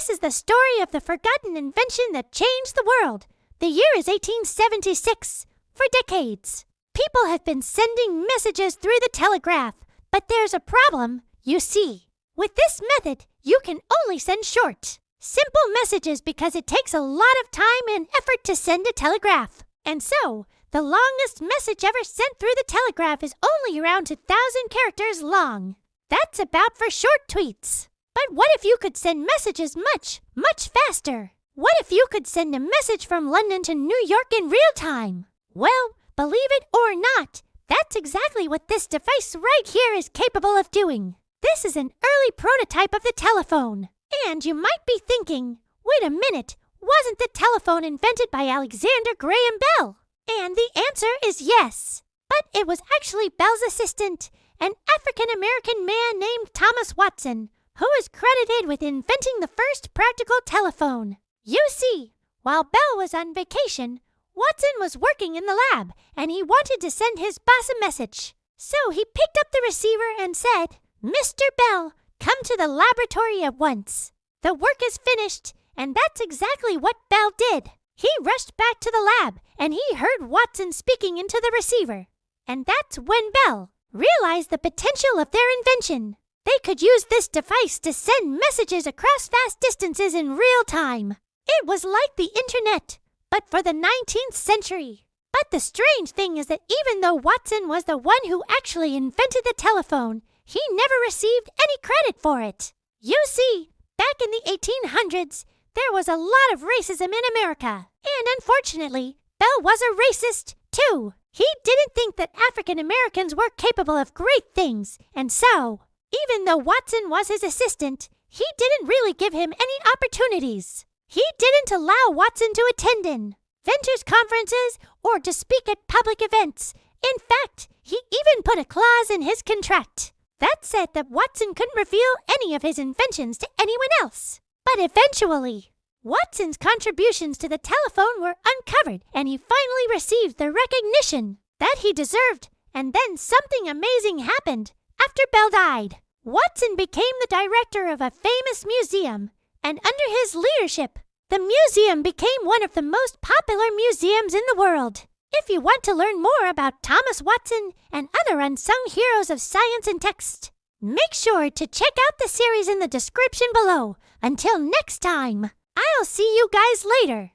This is the story of the forgotten invention that changed the world. The year is 1876. For decades, people have been sending messages through the telegraph. But there's a problem, you see. With this method, you can only send short, simple messages because it takes a lot of time and effort to send a telegraph. And so, the longest message ever sent through the telegraph is only around 2,000 characters long. That's about for short tweets. But what if you could send messages much, much faster? What if you could send a message from London to New York in real time? Well, believe it or not, that's exactly what this device right here is capable of doing. This is an early prototype of the telephone. And you might be thinking, wait a minute, wasn't the telephone invented by Alexander Graham Bell? And the answer is yes. But it was actually Bell's assistant, an African-American man named Thomas Watson, who is credited with inventing the first practical telephone. You see, while Bell was on vacation, Watson was working in the lab, and he wanted to send his boss a message. So he picked up the receiver and said, "Mr. Bell, come to the laboratory at once. The work is finished," and that's exactly what Bell did. He rushed back to the lab, and he heard Watson speaking into the receiver. And that's when Bell realized the potential of their invention. They could use this device to send messages across vast distances in real time. It was like the internet, but for the 19th century. But the strange thing is that even though Watson was the one who actually invented the telephone, he never received any credit for it. You see, back in the 1800s, there was a lot of racism in America. And unfortunately, Bell was a racist, too. He didn't think that African Americans were capable of great things, and so, even though Watson was his assistant, he didn't really give him any opportunities. He didn't allow Watson to attend inventors' conferences or to speak at public events. In fact, he even put a clause in his contract that said that Watson couldn't reveal any of his inventions to anyone else. But eventually, Watson's contributions to the telephone were uncovered, and he finally received the recognition that he deserved. And then something amazing happened. After Bell died, Watson became the director of a famous museum, and under his leadership, the museum became one of the most popular museums in the world. If you want to learn more about Thomas Watson and other unsung heroes of science and text, make sure to check out the series in the description below. Until next time, I'll see you guys later.